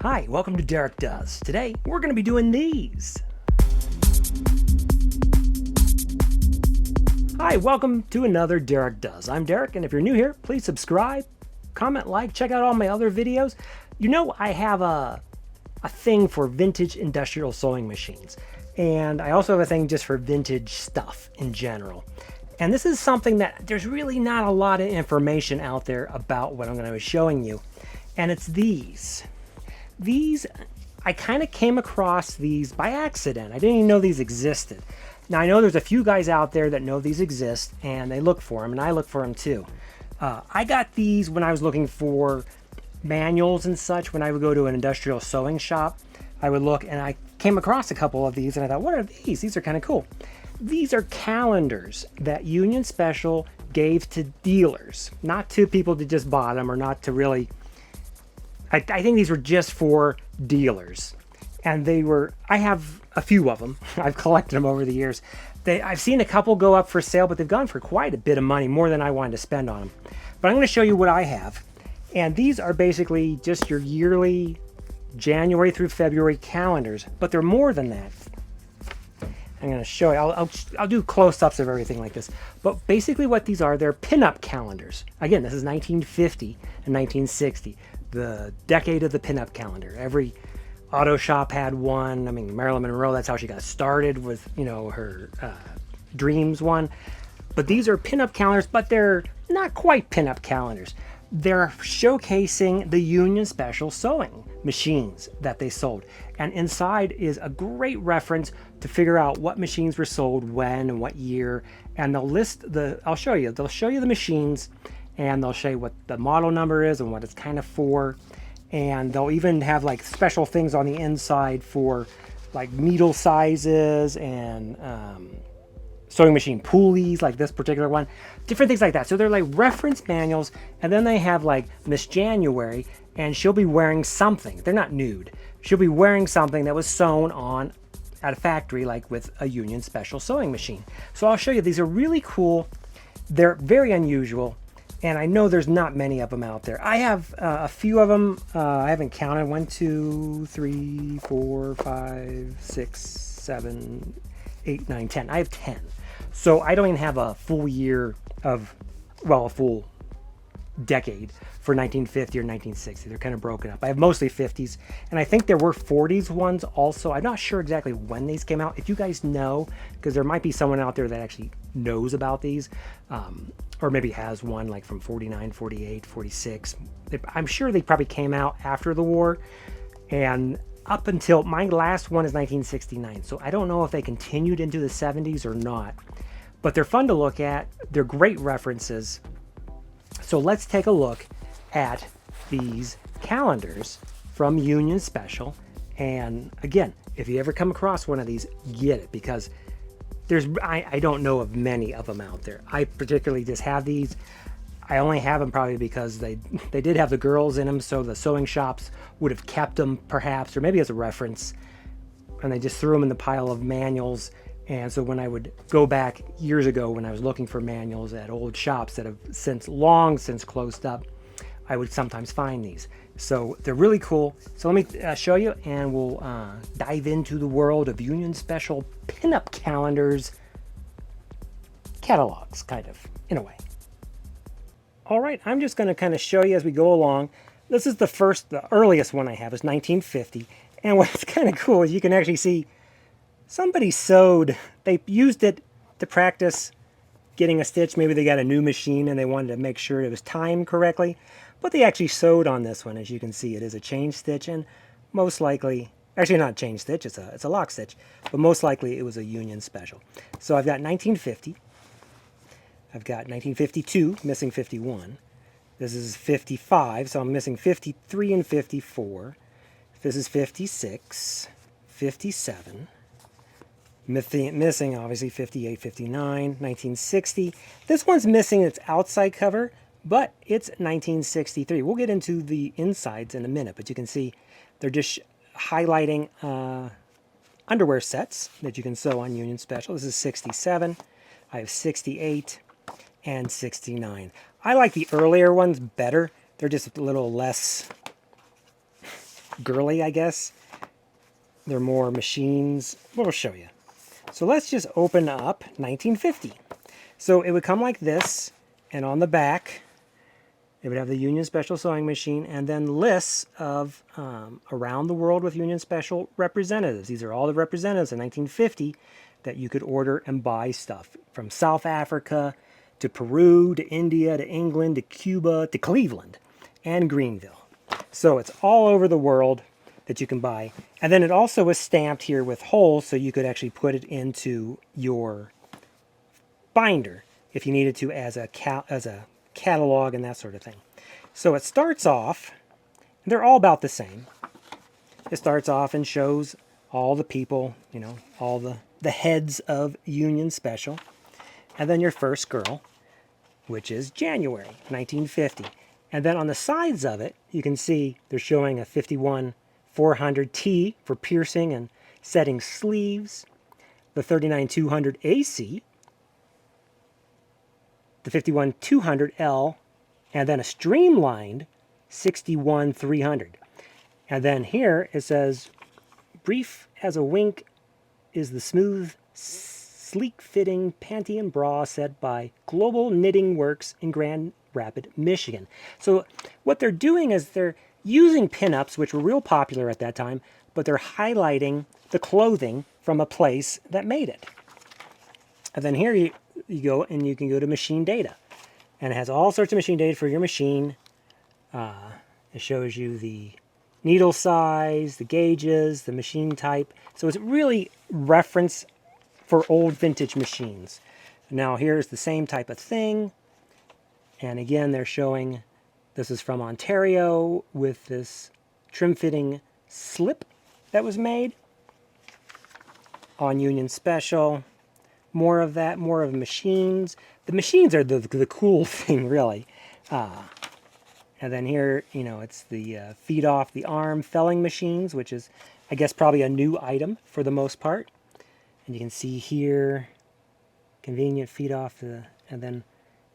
Hi, welcome to Derek Does. Today, we're going to be doing these. Hi, welcome to another Derek Does. I'm Derek, and if you're new here, please subscribe, comment, like, check out all my other videos. You know, I have a thing for vintage industrial sewing machines, and I also have a thing just for vintage stuff in general. And this is something that there's really not a lot of information out there about what I'm going to be showing you, and it's these. These, I kind of came across these by accident. I didn't even know these existed. Now, I know there's a few guys out there that know these exist, and they look for them, and I look for them too. I got these when I was looking for manuals and such. When I would go to an industrial sewing shop, I would look, and I came across a couple of these, and I thought, what are these? These are kind of cool. These are calendars that Union Special gave to dealers, not to people that just bought them or not to really... I think these were just for dealers. And they were, I have a few of them. I've collected them over the years. I've seen a couple go up for sale, but they've gone for quite a bit of money, more than I wanted to spend on them. But I'm going to show you what I have. And these are basically just your yearly January through February calendars, but they're more than that. I'm going to show you, I'll do close-ups of everything like this. But basically what these are, they're pinup calendars. Again, this is 1950 and 1960, the decade of the pinup calendar. Every auto shop had one. I mean, Marilyn Monroe, that's how she got started with, you know, her Dreams one. But these are pinup calendars, but they're not quite pinup calendars. They're showcasing the Union Special sewing machines that they sold. And inside is a great reference to figure out what machines were sold when and what year. And they'll list they'll show you the machines, and they'll show you what the model number is and what it's kind of for. And they'll even have like special things on the inside for like needle sizes and sewing machine pulleys, like this particular one, different things like that. So they're like reference manuals, and then they have like Miss January, and she'll be wearing something. They're not nude. She'll be wearing something that was sewn on at a factory, like with a Union Special sewing machine. So I'll show you. These are really cool. They're very unusual, and I know there's not many of them out there. I have a few of them. I haven't counted. 1, 2, 3, 4, 5, 6, 7, 8, 9, 10. I have 10. So I don't even have a full year of, well, a full decade for 1950 or 1960. They're kind of broken up. I have mostly 50s, and I think there were 40s ones also. I'm not sure exactly when these came out. If you guys know, because there might be someone out there that actually knows about these, or maybe has one like from 49, 48, 46. I'm sure they probably came out after the war, and up until my last one is 1969. So I don't know if they continued into the 70s or not, but they're fun to look at. They're great references. So let's take a look at these calendars from Union Special. And again, if you ever come across one of these, get it, because I don't know of many of them out there. I particularly just have these. I only have them probably because they did have the girls in them, so the sewing shops would have kept them perhaps, or maybe as a reference, and they just threw them in the pile of manuals. And so when I would go back years ago when I was looking for manuals at old shops that have long since closed up, I would sometimes find these. So they're really cool. So let me show you, and we'll dive into the world of Union Special pinup calendars, catalogs, kind of, in a way. All right, I'm just going to kind of show you as we go along. This is the earliest one I have is 1950. And what's kind of cool is you can actually see somebody sewed. They used it to practice getting a stitch. Maybe they got a new machine and they wanted to make sure it was timed correctly. But they actually sewed on this one. As you can see, it is a chain stitch, and most likely, actually not a chain stitch, it's a lock stitch, but most likely it was a Union Special. So I've got 1950. I've got 1952, missing 51. This is 55, so I'm missing 53 and 54. This is 56, 57. Missing, obviously, 58, 59, 1960. This one's missing its outside cover, but it's 1963. We'll get into the insides in a minute, but you can see they're just highlighting underwear sets that you can sew on Union Special. This is 67. I have 68 and 69. I like the earlier ones better. They're just a little less girly, I guess. They're more machines. We'll show you. So let's just open up 1950. So it would come like this, and on the back, it would have the Union Special sewing machine, and then lists of around the world with Union Special representatives. These are all the representatives in 1950 that you could order and buy stuff from South Africa to Peru to India to England to Cuba to Cleveland and Greenville. So it's all over the world that you can buy. And then it also was stamped here with holes so you could actually put it into your binder if you needed to as a catalog and that sort of thing. So it starts off, they're all about the same. It starts off and shows all the people, you know, all the heads of Union Special. And then your first girl, which is January 1950. And then on the sides of it, you can see they're showing a 51-400T for piercing and setting sleeves, the 39-200 AC, the 51-200L, and then a streamlined 61-300. And then here it says, brief as a wink is the smooth, sleek-fitting panty and bra set by Global Knitting Works in Grand Rapids, Michigan. So what they're doing is they're using pinups, which were real popular at that time, but they're highlighting the clothing from a place that made it. And then here you go, and you can go to machine data. And it has all sorts of machine data for your machine. It shows you the needle size, the gauges, the machine type. So it's really reference for old vintage machines. Now here's the same type of thing. And again, they're showing, this is from Ontario with this trim-fitting slip that was made on Union Special. More of that, more of machines. The machines are the cool thing, really. And then here, you know, it's the feed off the arm felling machines, which is, I guess, probably a new item for the most part. And you can see here, convenient feed off the, and then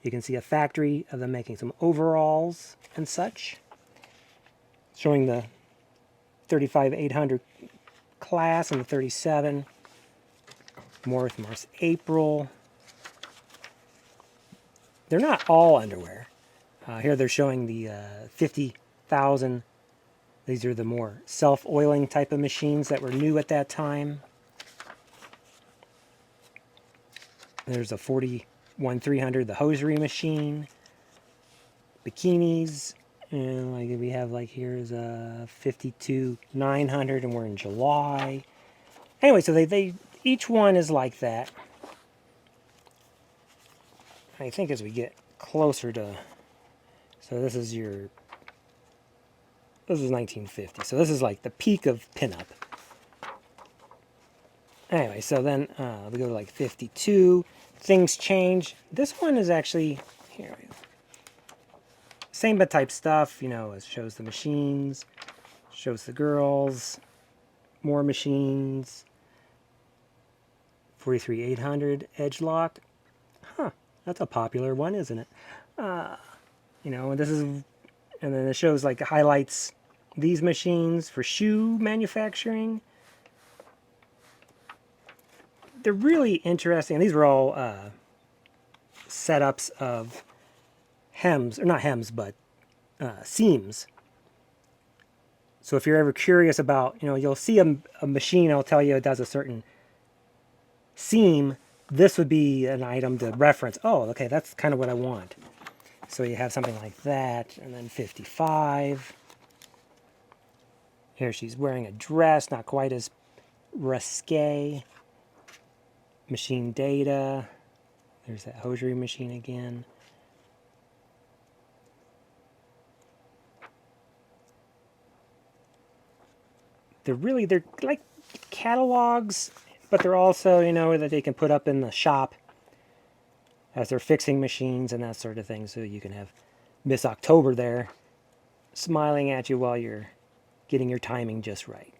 you can see a factory of them making some overalls and such. Showing the 35-800 class and the 37. More from March, April. They're not all underwear. Here they're showing the 50,000. These are the more self-oiling type of machines that were new at that time. There's a 41-300, the hosiery machine. Bikinis. And like we have like here's a 52-900, and we're in July. Anyway, so they each one is like that. I think as we get closer to, so this is 1950. So this is like the peak of pinup. Anyway, so then we go to like 52. Things change. This one is actually, here we go. Same but type stuff, you know, it shows the machines, shows the girls, more machines. 43-800 edge lock. Huh, that's a popular one, isn't it? You know, and this is, and then it shows like highlights these machines for shoe manufacturing. They're really interesting. These were all setups of hems, or not hems, but seams. So if you're ever curious about, you know, you'll see a machine, it'll tell you it does a certain seam. This would be an item to reference. Oh, okay, that's kind of what I want. So you have something like that, and then 55. Here she's wearing a dress, not quite as risque. Machine data. There's that hosiery machine again. They're like catalogs, but they're also, you know, that they can put up in the shop as they're fixing machines and that sort of thing. So you can have Miss October there smiling at you while you're getting your timing just right.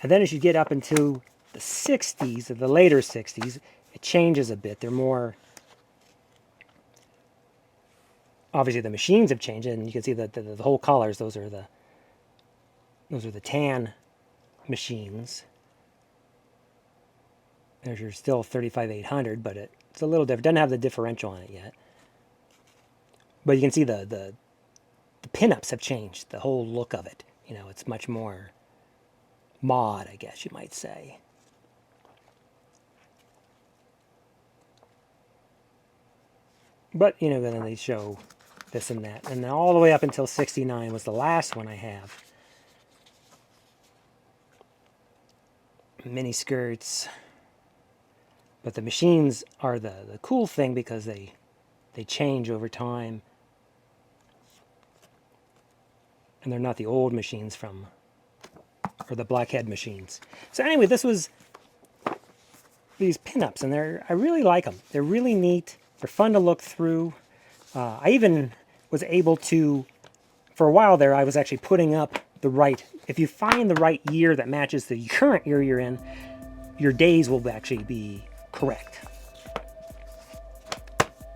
And then as you get up into the 60s, or the later 60s, it changes a bit. They're more Obviously the machines have changed, and you can see that the whole colors, those are the tan machines. There's your still 35800, but it's a little different. Doesn't have the differential on it yet. But you can see the pinups have changed, the whole look of it. You know, it's much more mod, I guess you might say. But, you know, then they show this and that. And then all the way up until 69 was the last one I have. Mini skirts. But the machines are the cool thing because they change over time. And they're not the old machines or the blackhead machines. So anyway, this was these pinups, and I really like them. They're really neat. They're fun to look through. I even was able to, for a while there, I was actually putting up if you find the right year that matches the current year you're in, your days will actually be correct.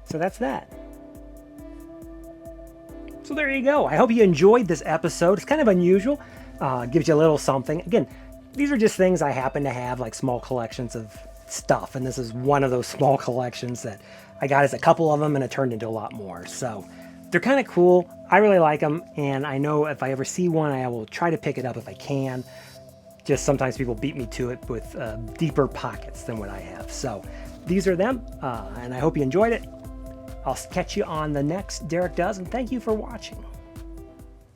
So that's that. So there you go. I hope you enjoyed this episode. It's kind of unusual. Gives you a little something. Again, these are just things I happen to have, like small collections of stuff. And this is one of those small collections that I got as a couple of them, and it turned into a lot more. So they're kind of cool. I really like them. And I know if I ever see one, I will try to pick it up if I can. Just sometimes people beat me to it with deeper pockets than what I have. So these are them. And I hope you enjoyed it. I'll catch you on the next Derek Does, and thank you for watching.